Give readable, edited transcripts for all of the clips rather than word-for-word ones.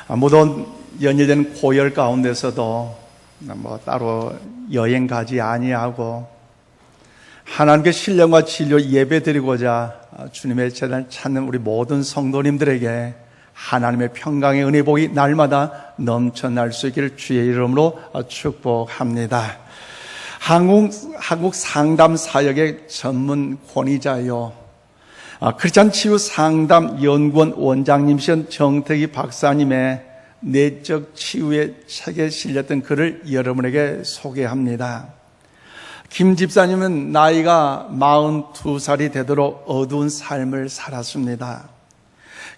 무더운 연이된 고열 가운데서도 따로 여행 가지 아니하고 하나님께 신령과 진리로 예배드리고자 주님의 재단을 찾는 우리 모든 성도님들에게 하나님의 평강의 은혜 복이 날마다 넘쳐날 수 있기를 주의 이름으로 축복합니다. 한국 상담 사역의 전문 권위자요, 크리스찬 치유 상담 연구원 원장님이신 정태기 박사님의 내적 치유의 책에 실렸던 글을 여러분에게 소개합니다. 김 집사님은 나이가 42살이 되도록 어두운 삶을 살았습니다.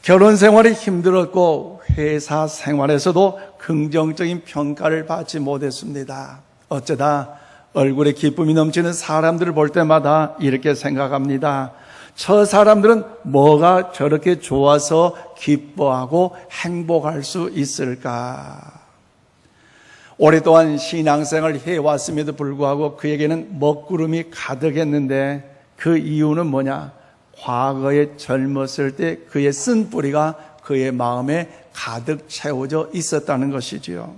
결혼 생활이 힘들었고 회사 생활에서도 긍정적인 평가를 받지 못했습니다. 어쩌다 얼굴에 기쁨이 넘치는 사람들을 볼 때마다 이렇게 생각합니다. 저 사람들은 뭐가 저렇게 좋아서 기뻐하고 행복할 수 있을까? 오랫동안 신앙생활을 해왔음에도 불구하고 그에게는 먹구름이 가득했는데 그 이유는 뭐냐? 과거에 젊었을 때 그의 쓴뿌리가 그의 마음에 가득 채워져 있었다는 것이지요.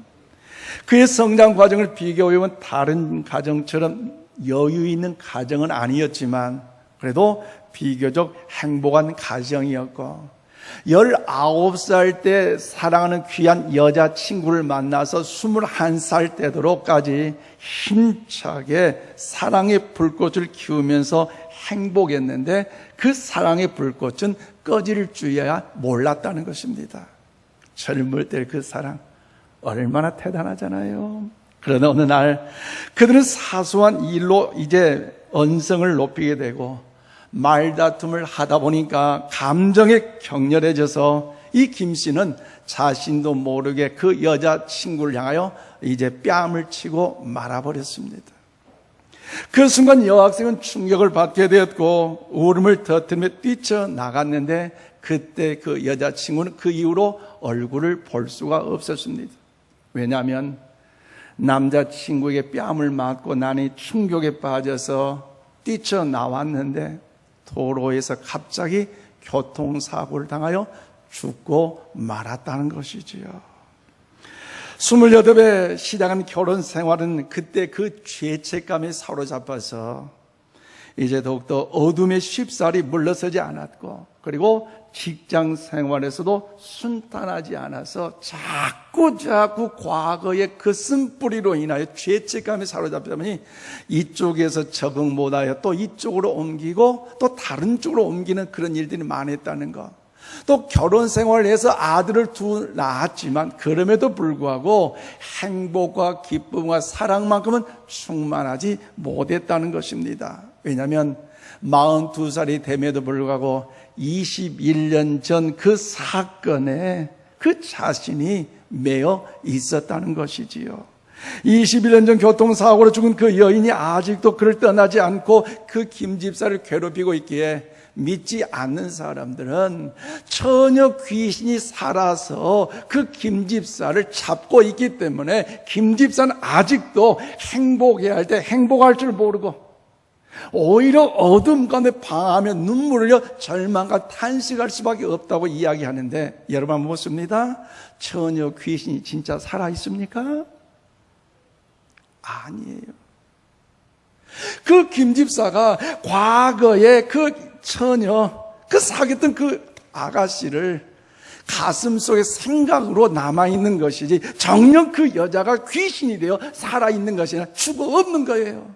그의 성장 과정을 비교해보면 다른 가정처럼 여유 있는 가정은 아니었지만 그래도 비교적 행복한 가정이었고 19살 때 사랑하는 귀한 여자친구를 만나서 21살 되도록까지 힘차게 사랑의 불꽃을 키우면서 행복했는데 그 사랑의 불꽃은 꺼질 줄이야 몰랐다는 것입니다. 젊을 때 그 사랑 얼마나 대단하잖아요. 그러나 어느 날 그들은 사소한 일로 이제 언성을 높이게 되고 말다툼을 하다 보니까 감정이 격렬해져서 이 김 씨는 자신도 모르게 그 여자친구를 향하여 이제 뺨을 치고 말아버렸습니다. 그 순간 여학생은 충격을 받게 되었고 울음을 터뜨리며 뛰쳐나갔는데 그때 그 여자친구는 그 이후로 얼굴을 볼 수가 없었습니다. 왜냐하면 남자친구에게 뺨을 맞고 나니 충격에 빠져서 뛰쳐나왔는데 도로에서 갑자기 교통사고를 당하여 죽고 말았다는 것이지요. 28에 시작한 결혼 생활은 그때 그 죄책감에 사로잡아서 이제 더욱더 어둠의 쉽사리 물러서지 않았고 그리고 직장 생활에서도 순탄하지 않아서 자꾸 과거의 그 쓴뿌리로 인하여 죄책감에 사로잡다 보니 이쪽에서 적응 못하여 또 이쪽으로 옮기고 또 다른 쪽으로 옮기는 그런 일들이 많았다는 것. 또 결혼 생활을 해서 아들을 낳았지만 그럼에도 불구하고 행복과 기쁨과 사랑만큼은 충만하지 못했다는 것입니다. 왜냐하면 42살이 됨에도 불구하고 21년 전 그 사건에 그 자신이 매여 있었다는 것이지요. 21년 전 교통사고로 죽은 그 여인이 아직도 그를 떠나지 않고 그 김 집사를 괴롭히고 있기에 믿지 않는 사람들은 처녀 귀신이 살아서 그 김 집사를 잡고 있기 때문에 김 집사는 아직도 행복해야 할 때 행복할 줄 모르고 오히려 어둠 가운데 방황하며 눈물을 흘려 절망과 탄식할 수밖에 없다고 이야기하는데 여러분 한번 묻습니다. 처녀 귀신이 진짜 살아있습니까? 아니에요. 그 김 집사가 과거에 그 처녀, 그 사귀었던 그 아가씨를 가슴속에 생각으로 남아있는 것이지 정녕 그 여자가 귀신이 되어 살아있는 것이 아니라 죽어 없는 거예요.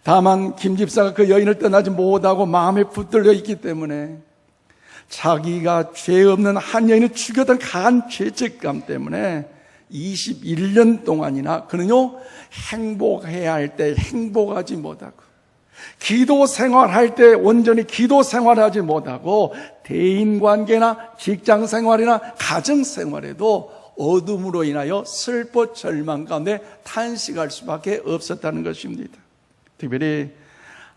다만 김 집사가 그 여인을 떠나지 못하고 마음에 붙들려 있기 때문에 자기가 죄 없는 한 여인을 죽였던 강한 죄책감 때문에 21년 동안이나 그는요 행복해야 할 때 행복하지 못하고 기도 생활할 때 온전히 기도 생활하지 못하고 대인관계나 직장생활이나 가정생활에도 어둠으로 인하여 슬퍼 절망 가운데 탄식할 수밖에 없었다는 것입니다. 특별히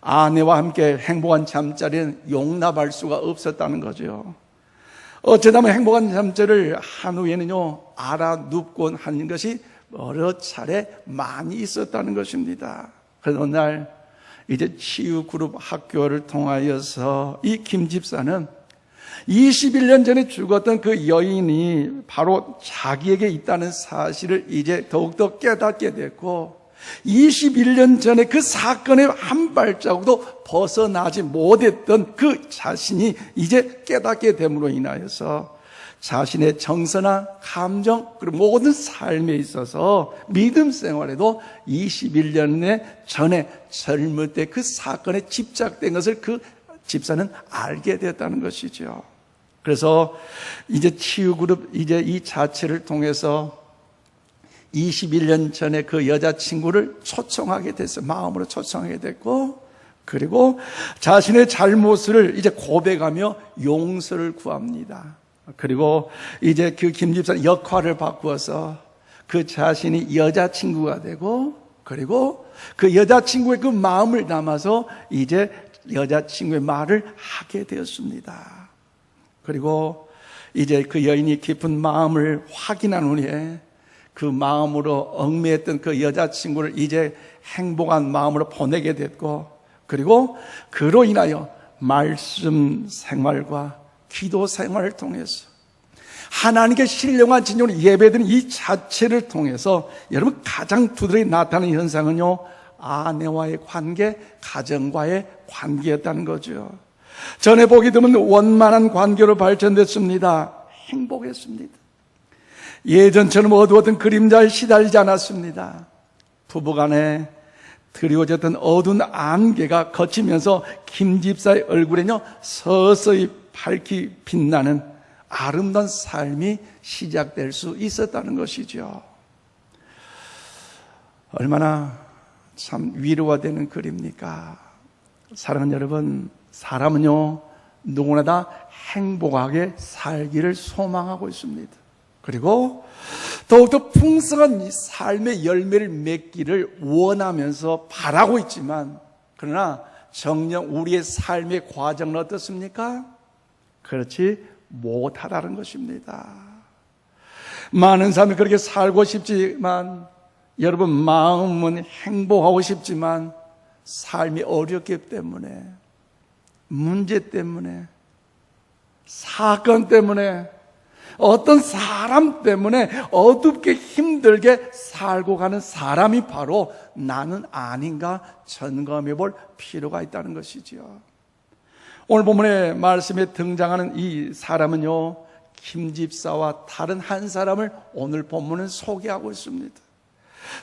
아내와 함께 행복한 잠자리는 용납할 수가 없었다는 거죠. 어쩌다면 행복한 잠자리를 한 후에는요 알아눕곤 하는 것이 여러 차례 많이 있었다는 것입니다. 그래서 어느 날 이제 치유그룹 학교를 통하여서 이 김 집사는 21년 전에 죽었던 그 여인이 바로 자기에게 있다는 사실을 이제 더욱더 깨닫게 됐고, 21년 전에 그 사건의 한 발자국도 벗어나지 못했던 그 자신이 이제 깨닫게 됨으로 인하여서 자신의 정서나 감정 그리고 모든 삶에 있어서 믿음 생활에도 21년 전에 젊을 때 그 사건에 집착된 것을 그 집사는 알게 되었다는 것이죠. 그래서 이제 치유그룹 이제 이 자체를 통해서 21년 전에 그 여자친구를 초청하게 됐어요. 마음으로 초청하게 됐고, 그리고 자신의 잘못을 이제 고백하며 용서를 구합니다. 그리고 이제 그 김 집사는 역할을 바꾸어서 그 자신이 여자친구가 되고, 그리고 그 여자친구의 그 마음을 담아서 이제 여자친구의 말을 하게 되었습니다. 그리고 이제 그 여인이 깊은 마음을 확인한 후에 그 마음으로 얽매였던 그 여자친구를 이제 행복한 마음으로 보내게 됐고, 그리고 그로 인하여 말씀 생활과 기도 생활을 통해서 하나님께 신령한 진정으로 예배드리는 이 자체를 통해서 여러분 가장 두드러져 나타나는 현상은요, 아내와의 관계, 가정과의 관계였다는 거죠. 전에 보기 드문 원만한 관계로 발전됐습니다. 행복했습니다. 예전처럼 어두웠던 그림자에 시달리지 않았습니다. 부부간에 드리워졌던 어두운 안개가 걷히면서 김 집사의 얼굴에는요 서서히 밝히 빛나는 아름다운 삶이 시작될 수 있었다는 것이죠. 얼마나 참 위로가 되는 글입니까? 사랑하는 여러분, 사람은요 누구나 다 행복하게 살기를 소망하고 있습니다. 그리고 더욱더 풍성한 이 삶의 열매를 맺기를 원하면서 바라고 있지만, 그러나 정녕 우리의 삶의 과정은 어떻습니까? 그렇지 못하다는 것입니다. 많은 사람이 그렇게 살고 싶지만, 여러분 마음은 행복하고 싶지만 삶이 어렵기 때문에, 문제 때문에, 사건 때문에, 어떤 사람 때문에 어둡게 힘들게 살고 가는 사람이 바로 나는 아닌가 점검해 볼 필요가 있다는 것이죠. 오늘 본문의 말씀에 등장하는 이 사람은요, 김 집사와 다른 한 사람을 오늘 본문은 소개하고 있습니다.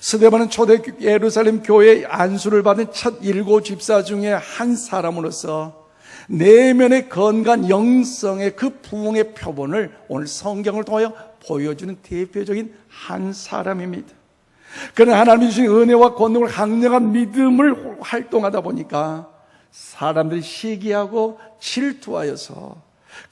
스데반은 초대 예루살렘 교회의 안수를 받은 첫 7 집사 중에 한 사람으로서 내면의 건강한 영성의 그 부흥의 표본을 오늘 성경을 통하여 보여주는 대표적인 한 사람입니다. 그는 하나님이 주신 은혜와 권능을 강력한 믿음을 활동하다 보니까 사람들이 시기하고 질투하여서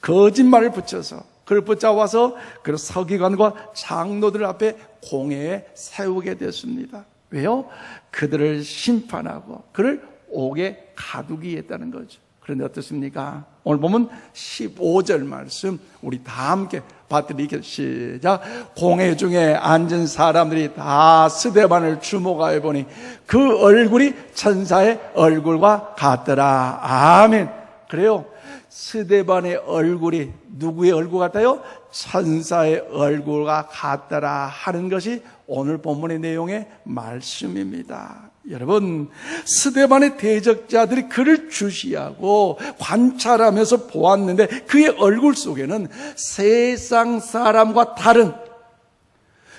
거짓말을 붙여서 그를 붙잡아서 그 서기관과 장로들 앞에 공회에 세우게 됐습니다. 왜요? 그들을 심판하고 그를 옥에 가두기 했다는 거죠. 그런데 어떻습니까? 오늘 보면 15절 말씀 우리 다 함께 받들이겠습니다. 시작. 공회 중에 앉은 사람들이 다 스데반을 주목하여 보니 그 얼굴이 천사의 얼굴과 같더라. 아멘. 그래요. 스데반의 얼굴이 누구의 얼굴 같아요? 천사의 얼굴과 같더라 하는 것이 오늘 본문의 내용의 말씀입니다. 여러분, 스데반의 대적자들이 그를 주시하고 관찰하면서 보았는데 그의 얼굴 속에는 세상 사람과 다른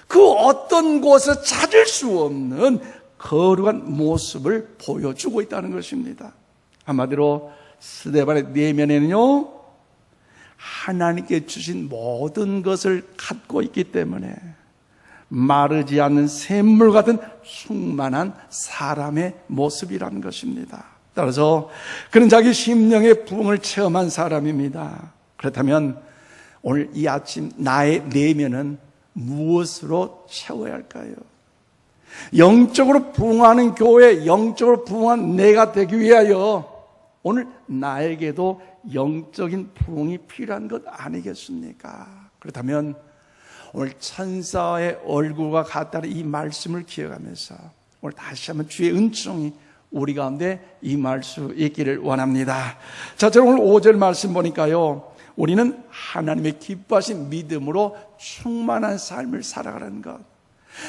그 어떤 곳에서 찾을 수 없는 거룩한 모습을 보여주고 있다는 것입니다. 한마디로 스데반의 내면에는요, 하나님께 주신 모든 것을 갖고 있기 때문에 마르지 않는 샘물 같은 충만한 사람의 모습이라는 것입니다. 따라서 그는 자기 심령의 부흥을 체험한 사람입니다. 그렇다면 오늘 이 아침 나의 내면은 무엇으로 채워야 할까요? 영적으로 부흥하는 교회, 영적으로 부흥한 내가 되기 위하여 오늘 나에게도 영적인 부흥이 필요한 것 아니겠습니까? 그렇다면 오늘 천사의 얼굴과 같다는 이 말씀을 기억하면서 오늘 다시 한번 주의 은총이 우리 가운데 임할 수 있기를 원합니다. 자, 저는 오늘 5절 말씀 보니까요, 우리는 하나님의 기뻐하신 믿음으로 충만한 삶을 살아가는 것.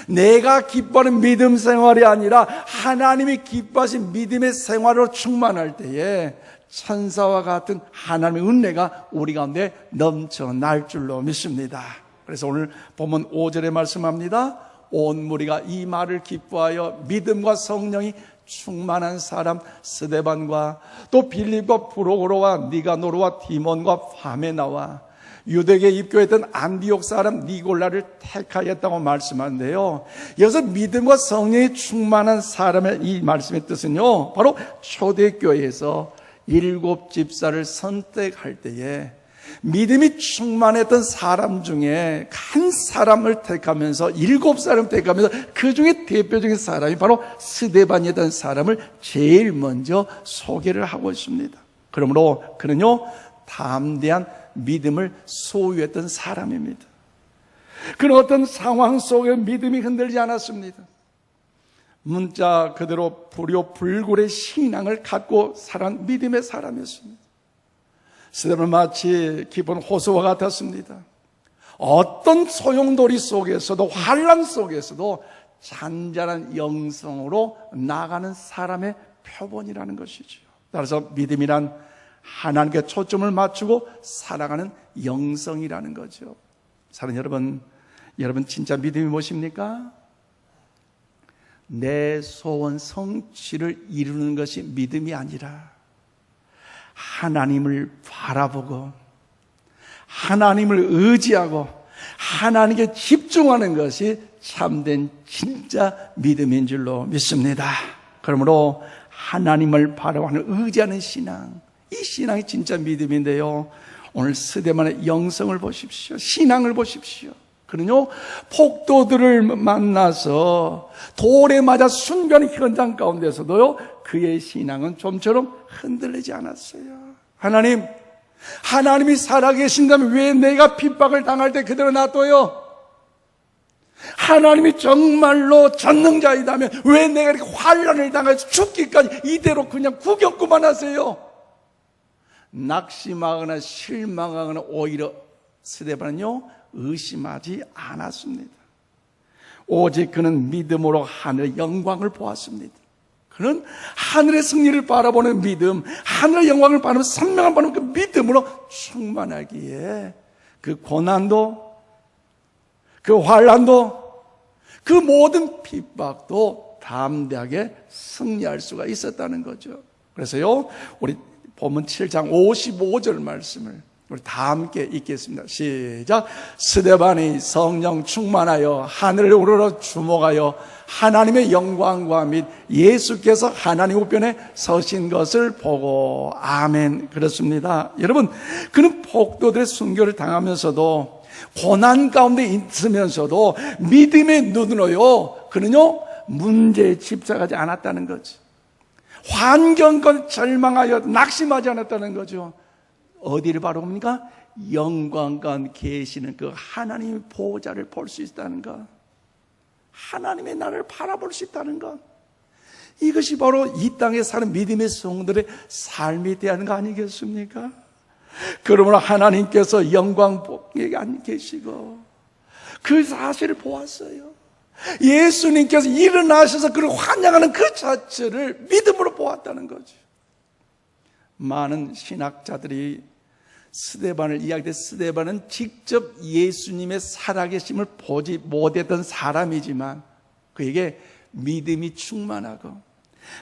내가 기뻐하는 믿음 생활이 아니라 하나님이 기뻐하신 믿음의 생활로 충만할 때에 천사와 같은 하나님의 은혜가 우리 가운데 넘쳐날 줄로 믿습니다. 그래서 오늘 본문 5절에 말씀합니다. 온 무리가 이 말을 기뻐하여 믿음과 성령이 충만한 사람 스데반과 또 빌립과 프로고로와 니가노르와 디몬과 파메나와 유대교에 입교했던 안디옥 사람 니골라를 택하였다고 말씀하는데요. 여기서 믿음과 성령이 충만한 사람의 이 말씀의 뜻은요, 바로 초대교회에서 7 집사를 선택할 때에 믿음이 충만했던 사람 중에 한 사람을 택하면서 7 사람을 택하면서 그 중에 대표적인 사람이 바로 스데반이었던 사람을 제일 먼저 소개를 하고 있습니다. 그러므로 그는요, 담대한 믿음을 소유했던 사람입니다. 그는 어떤 상황 속에 믿음이 흔들리지 않았습니다. 문자 그대로 불효불굴의 신앙을 갖고 살아온 믿음의 사람이었습니다. 스데반은 마치 기쁜 호수와 같았습니다. 어떤 소용돌이 속에서도 환난 속에서도 잔잔한 영성으로 나가는 사람의 표본이라는 것이죠. 따라서 믿음이란 하나님께 초점을 맞추고 살아가는 영성이라는 거죠. 사랑하는 여러분 진짜 믿음이 무엇입니까? 내 소원 성취를 이루는 것이 믿음이 아니라 하나님을 바라보고 하나님을 의지하고 하나님께 집중하는 것이 참된 진짜 믿음인 줄로 믿습니다. 그러므로 하나님을 바라보는 의지하는 신앙, 이 신앙이 진짜 믿음인데요. 오늘 스데반의 영성을 보십시오. 신앙을 보십시오. 그는요, 폭도들을 만나서 돌에 맞아 순교하는 현장 가운데서도요, 그의 신앙은 좀처럼 흔들리지 않았어요. 하나님이 살아계신다면 왜 내가 핍박을 당할 때 그대로 놔둬요? 하나님이 정말로 전능자이다면 왜 내가 이렇게 환난을 당해서 죽기까지 이대로 그냥 구경구만 하세요? 낙심하거나 실망하거나 오히려 스데반은요, 의심하지 않았습니다. 오직 그는 믿음으로 하늘의 영광을 보았습니다. 그는 하늘의 승리를 바라보는 믿음, 하늘의 영광을 바라보는 선명한 바라보는 그 믿음으로 충만하기에 그 고난도, 그 환난도, 그 모든 핍박도 담대하게 승리할 수가 있었다는 거죠. 그래서요, 우리 본문 7장 55절 말씀을 우리 다 함께 읽겠습니다. 시작. 스데반이 성령 충만하여 하늘을 우러러 주목하여 하나님의 영광과 및 예수께서 하나님 우편에 서신 것을 보고 아멘. 그렇습니다. 여러분, 그는 폭도들의 순교를 당하면서도 고난 가운데 있으면서도 믿음의 눈으로요, 그는요, 문제에 집착하지 않았다는 거죠. 환경과 절망하여 낙심하지 않았다는 거죠. 어디를 바라봅니까? 영광과 계시는 그 하나님의 보호자를 볼 수 있다는 것, 하나님의 나를 바라볼 수 있다는 것, 이것이 바로 이 땅에 사는 믿음의 성도들의 삶이 되는 거 아니겠습니까? 그러므로 하나님께서 영광 복에 안 계시고 그 사실을 보았어요. 예수님께서 일어나셔서 그를 환영하는 그 자체를 믿음으로 보았다는 거죠. 많은 신학자들이 스데반을 이야기할 때 스데반은 직접 예수님의 살아계심을 보지 못했던 사람이지만 그에게 믿음이 충만하고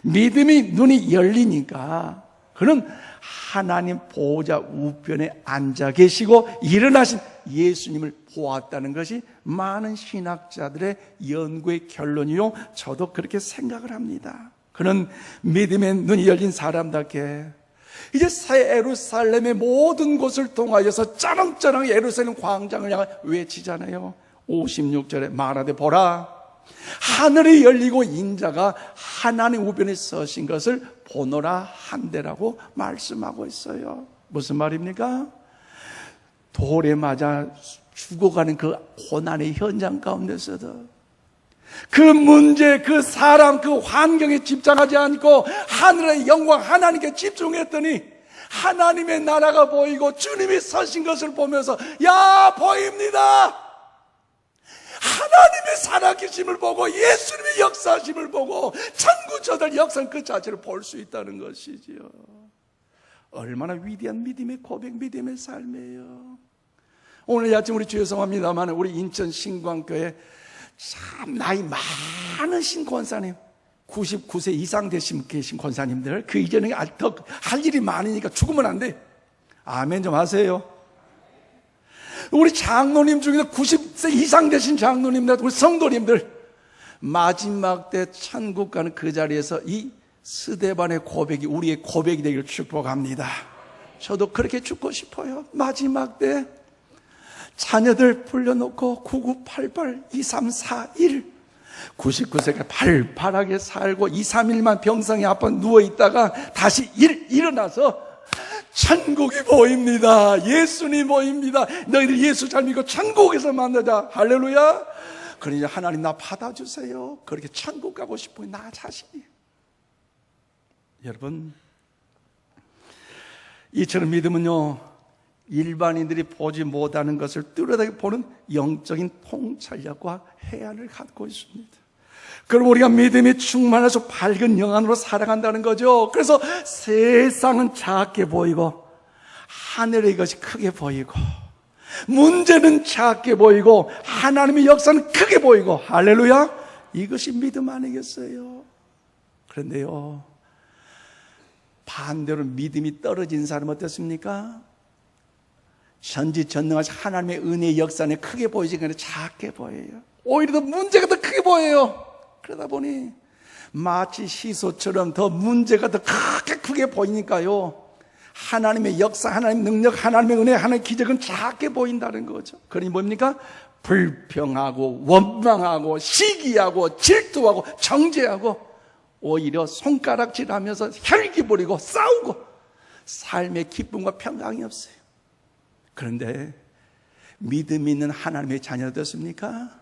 믿음이 눈이 열리니까 그는 하나님 보호자 우편에 앉아 계시고 일어나신 예수님을 보았다는 것이 많은 신학자들의 연구의 결론이요, 저도 그렇게 생각을 합니다. 그는 믿음의 눈이 열린 사람답게 이제 새 예루살렘의 모든 곳을 통하여서 짜랑짜랑 예루살렘 광장을 향해 외치잖아요. 56절에 말하되 보라, 하늘이 열리고 인자가 하나님 우편에 서신 것을 보노라 한대라고 말씀하고 있어요. 무슨 말입니까? 돌에 맞아 죽어가는 그 고난의 현장 가운데서도 그 문제, 그 사람, 그 환경에 집착하지 않고 하늘의 영광 하나님께 집중했더니 하나님의 나라가 보이고 주님이 서신 것을 보면서 야, 보입니다. 하나님의 살아계심을 보고 예수님의 역사하심을 보고 천구천을 역사 그 자체를 볼 수 있다는 것이지요. 얼마나 위대한 믿음의 고백, 믿음의 삶이에요. 오늘 아침 우리 죄송합니다만 우리 인천 신광교회 참 나이 많으신 권사님, 99세 이상 되신 계신 권사님들, 그 이전에 더 할 일이 많으니까 죽으면 안 돼. 아멘 좀 하세요. 우리 장로님 중에서 90세 이상 되신 장로님들, 우리 성도님들, 마지막 때 천국 가는 그 자리에서 이 스데반의 고백이 우리의 고백이 되기를 축복합니다. 저도 그렇게 죽고 싶어요. 마지막 때 자녀들 불려놓고 9988, 2341 99세가 발발하게 살고 2, 3일만 병상에 아파 누워있다가 다시 일어나서 천국이 보입니다. 예수님 보입니다. 너희들 예수 잘 믿고 천국에서 만나자. 할렐루야. 그러니 하나님 나 받아주세요. 그렇게 천국 가고 싶어요. 나 자신이. 여러분, 이처럼 믿음은요, 일반인들이 보지 못하는 것을 뚜렷하게 보는 영적인 통찰력과 해안을 갖고 있습니다. 그럼 우리가 믿음이 충만해서 밝은 영안으로 살아간다는 거죠. 그래서 세상은 작게 보이고 하늘의 것이 크게 보이고 문제는 작게 보이고 하나님의 역사는 크게 보이고, 할렐루야. 이것이 믿음 아니겠어요? 그런데요, 반대로 믿음이 떨어진 사람은 어떻습니까? 전지전능하신 하나님의 은혜의 역사는 크게 보이지 않고 작게 보여요. 오히려 더 문제가 더 크게 보여요. 그러다 보니 마치 시소처럼 더 문제가 더 크게 보이니까요, 하나님의 역사, 하나님의 능력, 하나님의 은혜, 하나님의 기적은 작게 보인다는 거죠. 그러니 뭡니까? 불평하고 원망하고 시기하고 질투하고 정죄하고 오히려 손가락질하면서 혈기 부리고 싸우고 삶의 기쁨과 평강이 없어요. 그런데 믿음 있는 하나님의 자녀 어떻습니까?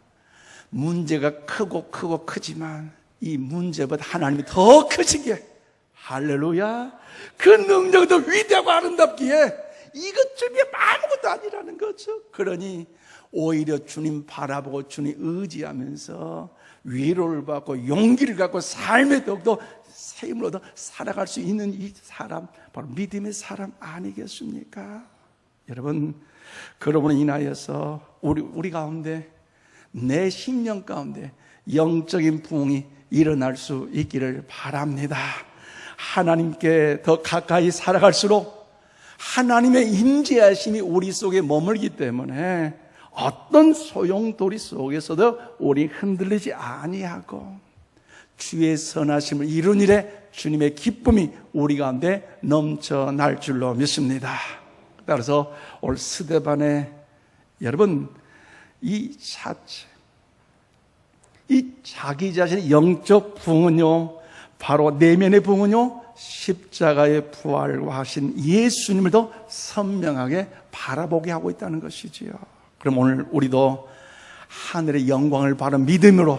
문제가 크고 크지만 이 문제보다 하나님이 더 크시기에, 할렐루야, 그 능력이 더 위대하고 아름답기에 이것쯤이 아무것도 아니라는 거죠. 그러니 오히려 주님 바라보고 주님 의지하면서 위로를 받고 용기를 갖고 삶에 더욱더 새 힘으로 더 살아갈 수 있는 이 사람, 바로 믿음의 사람 아니겠습니까? 여러분, 그러므로 인하여서 우리 가운데, 내 심령 가운데 영적인 부흥이 일어날 수 있기를 바랍니다. 하나님께 더 가까이 살아갈수록 하나님의 임재하심이 우리 속에 머물기 때문에 어떤 소용돌이 속에서도 우리 흔들리지 아니하고 주의 선하심을 이룬 일에 주님의 기쁨이 우리 가운데 넘쳐날 줄로 믿습니다. 따라서 오늘 스데반의, 여러분, 이 자기 자신의 영적 부흥은요, 바로 내면의 부흥은요, 십자가의 부활과 하신 예수님을 더 선명하게 바라보게 하고 있다는 것이지요. 그럼 오늘 우리도 하늘의 영광을 바로 믿음으로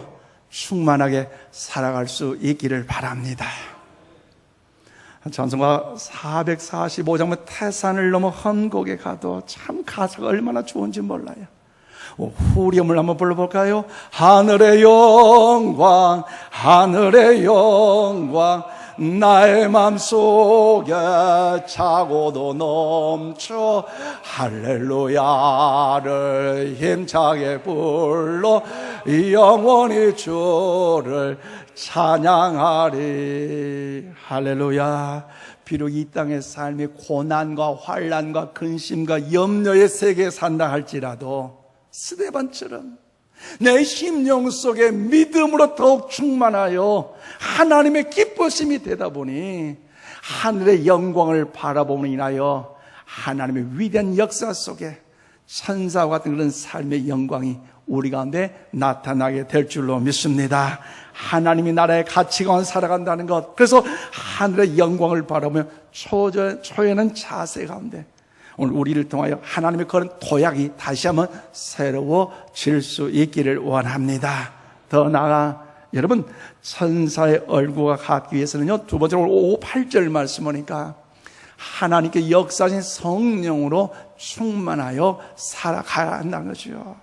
충만하게 살아갈 수 있기를 바랍니다. 찬송가 445장면 태산을 넘어 험곡에 가도, 참 가사가 얼마나 좋은지 몰라요. 후렴을 한번 불러볼까요? 하늘의 영광, 하늘의 영광, 나의 맘속에 차고도 넘쳐 할렐루야를 힘차게 불러 영원히 주를 찬양하리. 할렐루야. 비록 이 땅의 삶이 고난과 환난과 근심과 염려의 세계에 산다 할지라도 스데반처럼 내 심령 속에 믿음으로 더욱 충만하여 하나님의 기쁘심이 되다 보니 하늘의 영광을 바라보므로 인하여 하나님의 위대한 역사 속에 천사와 같은 그런 삶의 영광이 우리 가운데 나타나게 될 줄로 믿습니다. 하나님이 나라의 가치관을 살아간다는 것, 그래서 하늘의 영광을 바라보며 초연한 자세 가운데 오늘 우리를 통하여 하나님의 그런 도약이 다시 한번 새로워질 수 있기를 원합니다. 더 나아가 여러분, 천사의 얼굴과 같기 위해서는요, 두 번째로 5, 8절 말씀 보니까 하나님께 역사하신 성령으로 충만하여 살아가야 한다는 것이요.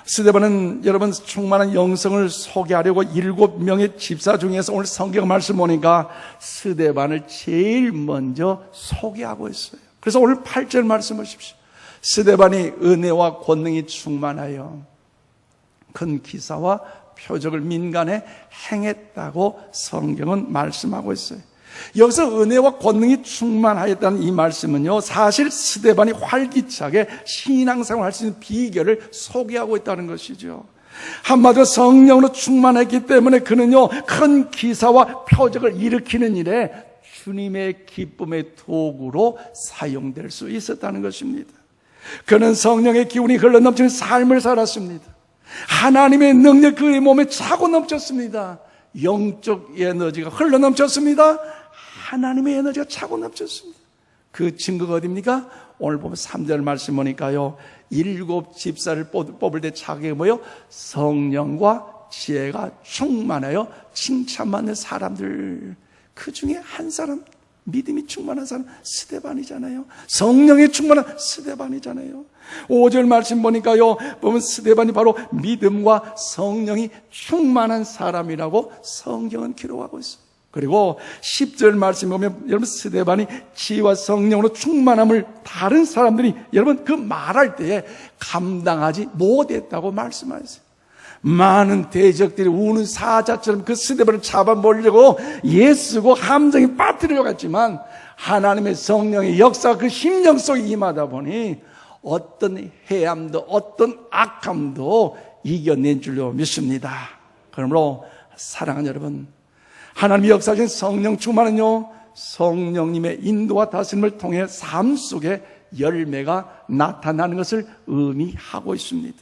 스데반은 여러분 충만한 영성을 소개하려고 7명의 집사 중에서 오늘 성경 말씀 보니까 스데반을 제일 먼저 소개하고 있어요. 그래서 오늘 8절 말씀 보십시오. 스데반이 은혜와 권능이 충만하여 큰 기사와 표적을 민간에 행했다고 성경은 말씀하고 있어요. 여기서 은혜와 권능이 충만하였다는 이 말씀은요, 사실 스데반이 활기차게 신앙생활을 할 수 있는 비결을 소개하고 있다는 것이죠. 한마디로 성령으로 충만했기 때문에 그는요, 큰 기사와 표적을 일으키는 일에 주님의 기쁨의 도구로 사용될 수 있었다는 것입니다. 그는 성령의 기운이 흘러넘치는 삶을 살았습니다. 하나님의 능력 그의 몸에 차고 넘쳤습니다. 영적 에너지가 흘러넘쳤습니다. 하나님의 에너지가 차고 넘쳤습니다. 그 증거가 어디입니까? 오늘 보면 3절 말씀 보니까요, 7 집사를 뽑을 때 자기가 뭐요? 성령과 지혜가 충만하여 칭찬받는 사람들. 그 중에 한 사람, 믿음이 충만한 사람 스데반이잖아요. 성령이 충만한 스데반이잖아요. 5절 말씀 보니까요, 보면 스데반이 바로 믿음과 성령이 충만한 사람이라고 성경은 기록하고 있어요. 그리고 10절 말씀 보면 여러분 스데반이 지혜와 성령으로 충만함을 다른 사람들이 여러분 그 말할 때에 감당하지 못했다고 말씀하셨어요. 많은 대적들이 우는 사자처럼 그 스데반을 잡아먹으려고 애쓰고 함정에 빠뜨리려고 했지만 하나님의 성령의 역사가 그 심령 속에 임하다 보니 어떤 해함도 어떤 악함도 이겨낸 줄로 믿습니다. 그러므로 사랑하는 여러분, 하나님의 역사하신 성령 충만은요, 성령님의 인도와 다스림을 통해 삶 속에 열매가 나타나는 것을 의미하고 있습니다.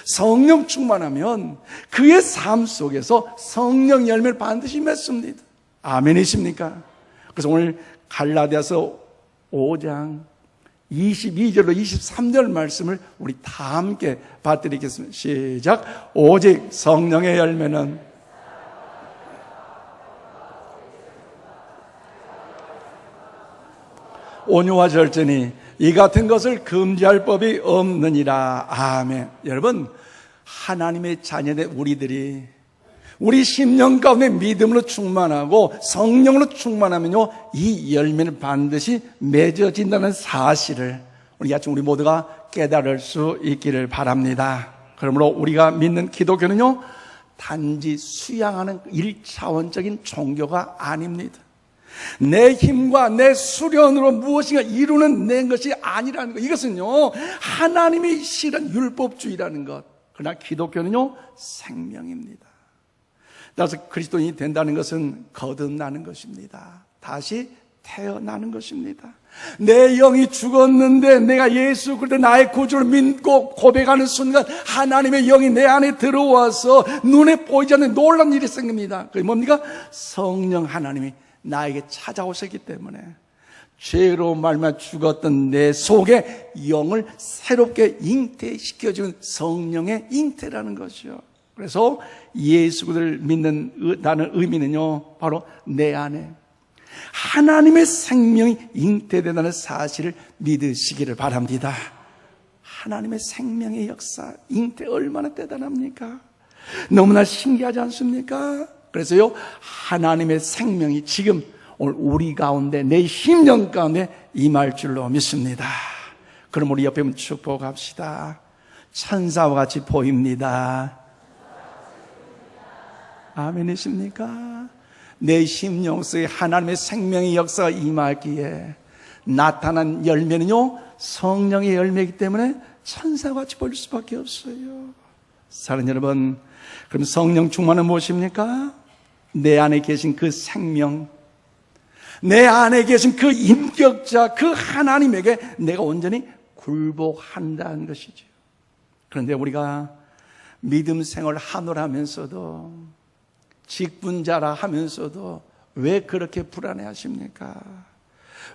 성령 충만하면 그의 삶 속에서 성령 열매를 반드시 맺습니다. 아멘이십니까? 그래서 오늘 갈라디아서 5장 22절로 23절 말씀을 우리 다 함께 받드리겠습니다. 시작. 오직 성령의 열매는 온유와 절제니 이 같은 것을 금지할 법이 없느니라. 아멘. 여러분, 하나님의 자녀된 우리들이 우리 심령 가운데 믿음으로 충만하고 성령으로 충만하면요, 이 열매는 반드시 맺어진다는 사실을 우리 아침 우리 모두가 깨달을 수 있기를 바랍니다. 그러므로 우리가 믿는 기독교는요, 단지 수양하는 1차원적인 종교가 아닙니다. 내 힘과 내 수련으로 무엇인가 이루는 내 것이 아니라는 것. 이것은요, 하나님의 실은 율법주의라는 것. 그러나 기독교는요, 생명입니다. 따라서 그리스도인이 된다는 것은 거듭나는 것입니다. 다시 태어나는 것입니다. 내 영이 죽었는데 내가 예수 그리스도 나의 구주를 믿고 고백하는 순간 하나님의 영이 내 안에 들어와서 눈에 보이지 않는 놀라운 일이 생깁니다. 그게 뭡니까? 성령 하나님이 나에게 찾아오셨기 때문에 죄로 말미암아 죽었던 내 속에 영을 새롭게 잉태시켜주는 성령의 잉태라는 것이죠. 그래서 예수 그리스도를 믿는 나는 의미는요, 바로 내 안에 하나님의 생명이 잉태된다는 사실을 믿으시기를 바랍니다. 하나님의 생명의 역사, 잉태 얼마나 대단합니까? 너무나 신기하지 않습니까? 그래서요, 하나님의 생명이 지금 오늘 우리 가운데, 내 심령 가운데 임할 줄로 믿습니다. 그럼 우리 옆에 축복합시다. 천사와 같이 보입니다. 아멘이십니까? 내 심령 속에 하나님의 생명의 역사가 임하기에 나타난 열매는요, 성령의 열매이기 때문에 천사와 같이 보일 수밖에 없어요. 사랑하는 여러분, 그럼 성령 충만은 무엇입니까? 내 안에 계신 그 생명, 내 안에 계신 그 인격자, 그 하나님에게 내가 온전히 굴복한다는 것이죠. 그런데 우리가 믿음 생활을 하노라면서도 직분자라 하면서도 왜 그렇게 불안해 하십니까?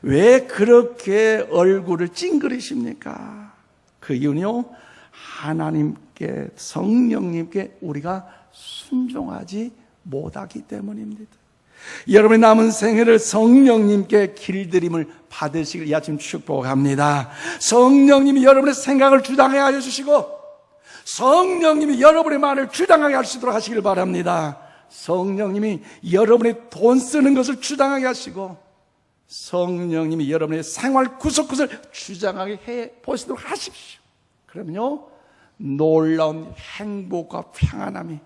왜 그렇게 얼굴을 찡그리십니까? 그 이유는요, 하나님께, 성령님께 우리가 순종하지 못하기 때문입니다. 여러분의 남은 생애를 성령님께 길들임을 받으시길 이 아침 축복합니다. 성령님이 여러분의 생각을 주장하게 하여 주시고 성령님이 여러분의 말을 주장하게 할 수 있도록 하시길 바랍니다. 성령님이 여러분의 돈 쓰는 것을 주장하게 하시고 성령님이 여러분의 생활 구석구석을 주장하게 해 보시도록 하십시오. 그러면요, 놀라운 행복과 평안함이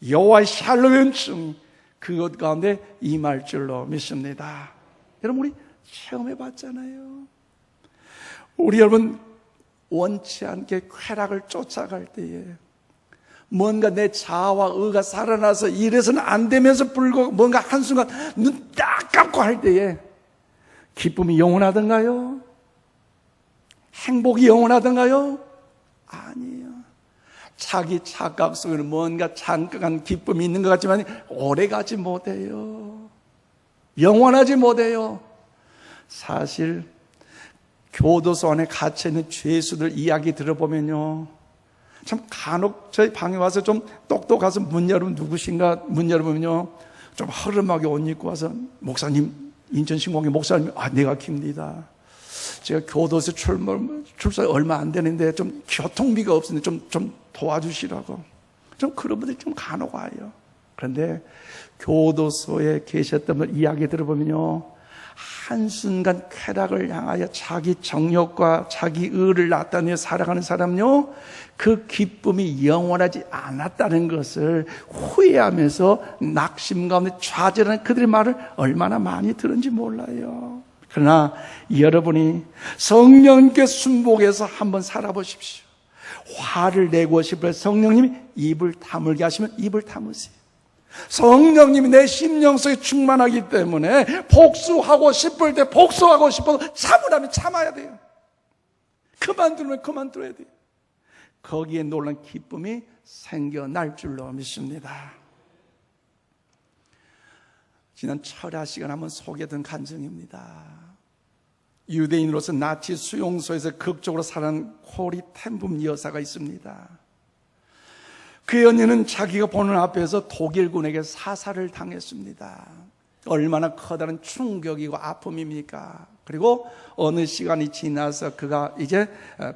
여호와의 샬롬의 은총이 그것 가운데 임할 줄로 믿습니다. 여러분, 우리 체험해 봤잖아요. 우리 여러분 원치 않게 쾌락을 쫓아갈 때에 뭔가 내 자아와 의가 살아나서 이래서는 안 되면서 불고 뭔가 한순간 눈 딱 감고 할 때에 기쁨이 영원하던가요? 행복이 영원하던가요? 아니에요. 자기 착각 속에는 뭔가 잠깐 기쁨이 있는 것 같지만 오래가지 못해요. 영원하지 못해요. 사실 교도소 안에 갇혀있는 죄수들 이야기 들어보면요, 참 간혹 저희 방에 와서 좀 똑똑해서 문 열으면 누구신가 문 열으면요 좀 허름하게 옷 입고 와서 목사님, 인천신공의 목사님, 내가 깁니다. 제가 교도소 출소 얼마 안 되는데 좀 교통비가 없는데 좀 도와주시라고. 좀 그런 분들이 좀 간혹 와요. 그런데 교도소에 계셨던 분 이야기 들어보면요, 한순간 쾌락을 향하여 자기 정욕과 자기 의를 나타내어 살아가는 사람요, 그 기쁨이 영원하지 않았다는 것을 후회하면서 낙심 가운데 좌절하는 그들의 말을 얼마나 많이 들은지 몰라요. 그러나 여러분이 성령님께 순복해서 한번 살아보십시오. 화를 내고 싶을 때 성령님이 입을 다물게 하시면 입을 다무세요. 성령님이 내 심령 속에 충만하기 때문에 복수하고 싶을 때 복수하고 싶어도 참으라면 참아야 돼요. 그만두면 그만둬야 돼요. 거기에 놀란 기쁨이 생겨날 줄로 믿습니다. 지난 철야 시간 한번 소개된 간증입니다. 유대인으로서 나치 수용소에서 극적으로 살아난 코리 텐붐 여사가 있습니다. 그 연인은 자기가 보는 앞에서 독일군에게 사살을 당했습니다. 얼마나 커다란 충격이고 아픔입니까? 그리고 어느 시간이 지나서 그가 이제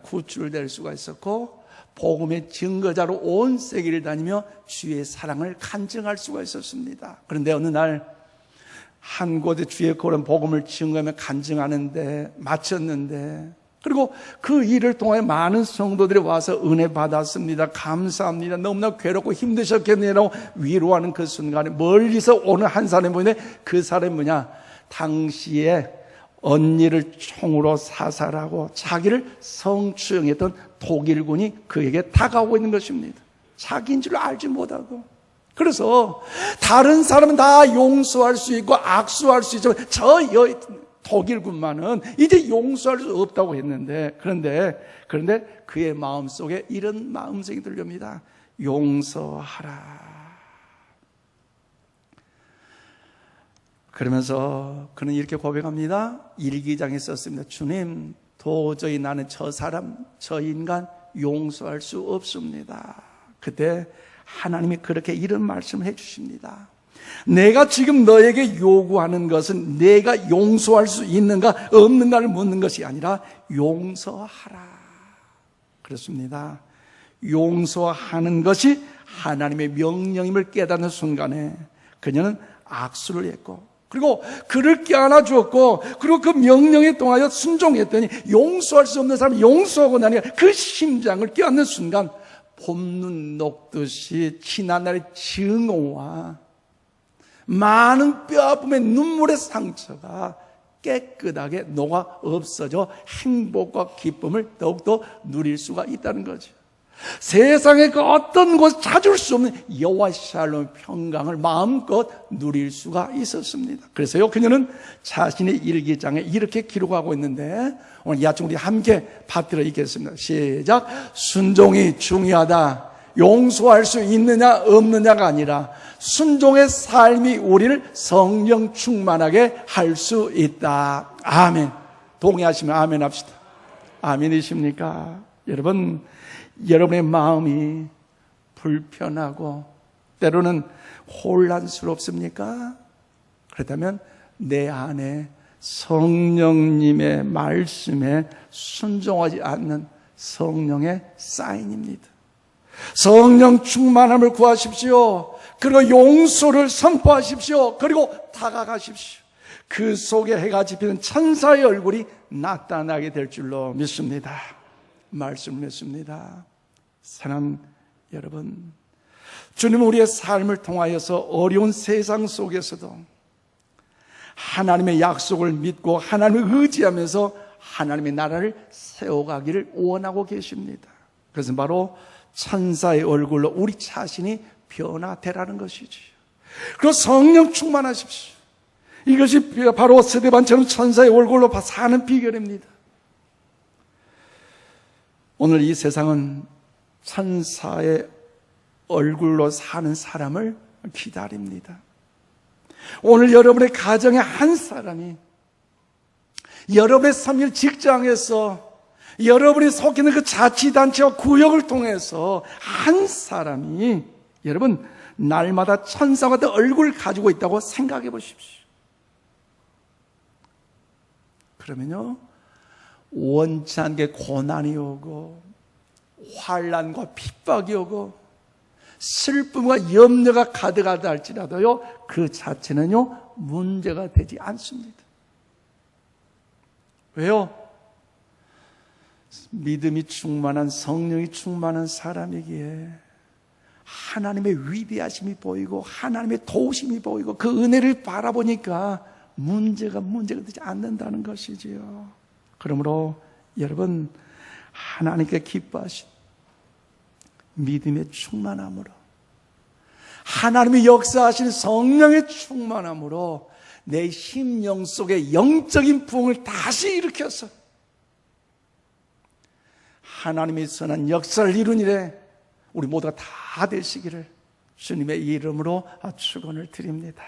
구출될 수가 있었고 복음의 증거자로 온 세계를 다니며 주의 사랑을 간증할 수가 있었습니다. 그런데 어느 날 한 곳에 주의 그런 복음을 증거하며 간증하는데 마쳤는데, 그리고 그 일을 통해 많은 성도들이 와서 은혜 받았습니다. 감사합니다. 너무나 괴롭고 힘드셨겠네요. 위로하는 그 순간에 멀리서 오는 한 사람이 보이는데 그 사람이 뭐냐? 당시에 언니를 총으로 사살하고 자기를 성추행했던 독일군이 그에게 다가오고 있는 것입니다. 자기인 줄 알지 못하고. 그래서 다른 사람은 다 용서할 수 있고 악수할 수 있지만 독일군만은 이제 용서할 수 없다고 했는데, 그런데 그의 마음속에 이런 마음색이 들립니다. 용서하라. 그러면서 그는 이렇게 고백합니다. 일기장에 썼습니다. 주님, 도저히 나는 저 사람, 저 인간 용서할 수 없습니다. 그때 하나님이 그렇게 이런 말씀을 해주십니다. 내가 지금 너에게 요구하는 것은 내가 용서할 수 있는가 없는가를 묻는 것이 아니라 용서하라. 그렇습니다. 용서하는 것이 하나님의 명령임을 깨닫는 순간에 그녀는 악수를 했고, 그리고 그를 껴안아 주었고, 그리고 그 명령에 통하여 순종했더니 용서할 수 없는 사람 용서하고 나니까 그 심장을 껴안는 순간 봄눈 녹듯이 지난날의 증오와 많은 뼈아픔의 눈물의 상처가 깨끗하게 녹아 없어져 행복과 기쁨을 더욱더 누릴 수가 있다는 거죠. 세상의 그 어떤 곳 찾을 수 없는 여호와 샬롬 평강을 마음껏 누릴 수가 있었습니다. 그래서요, 그녀는 자신의 일기장에 이렇게 기록하고 있는데 오늘 이 아침 우리 함께 받들어 읽겠습니다. 시작. 순종이 중요하다. 용서할 수 있느냐 없느냐가 아니라 순종의 삶이 우리를 성령 충만하게 할 수 있다. 아멘. 동의하시면 아멘 합시다. 아멘이십니까? 여러분, 여러분의 마음이 불편하고 때로는 혼란스럽습니까? 그렇다면 내 안에 성령님의 말씀에 순종하지 않는 성령의 사인입니다. 성령 충만함을 구하십시오. 그리고 용서를 선포하십시오. 그리고 다가가십시오. 그 속에 해가 지피는 천사의 얼굴이 나타나게 될 줄로 믿습니다. 말씀을 믿습니다. 사랑하는 여러분, 주님은 우리의 삶을 통하여서 어려운 세상 속에서도 하나님의 약속을 믿고 하나님을 의지하면서 하나님의 나라를 세워가기를 원하고 계십니다. 그것은 바로 천사의 얼굴로 우리 자신이 변화되라는 것이지. 그리고 성령 충만하십시오. 이것이 바로 스데반처럼 천사의 얼굴로 사는 비결입니다. 오늘 이 세상은 천사의 얼굴로 사는 사람을 기다립니다. 오늘 여러분의 가정의 한 사람이 여러분의 섬길 직장에서 여러분이 속해 있는 그 자치단체와 구역을 통해서 한 사람이 여러분 날마다 천사와 같은 얼굴을 가지고 있다고 생각해 보십시오. 그러면요 원치 않게 고난이 오고 환난과 핍박이 오고 슬픔과 염려가 가득하다 할지라도요 그 자체는요 문제가 되지 않습니다. 왜요? 믿음이 충만한 성령이 충만한 사람이기에 하나님의 위대하심이 보이고 하나님의 도우심이 보이고 그 은혜를 바라보니까 문제가 되지 않는다는 것이지요. 그러므로 여러분 하나님께 기뻐하신 믿음의 충만함으로 하나님의 역사하신 성령의 충만함으로 내 심령 속의 영적인 부흥을 다시 일으켜서 하나님의 선한 역사를 이룬 일에 우리 모두가 다 되시기를 주님의 이름으로 축원을 드립니다.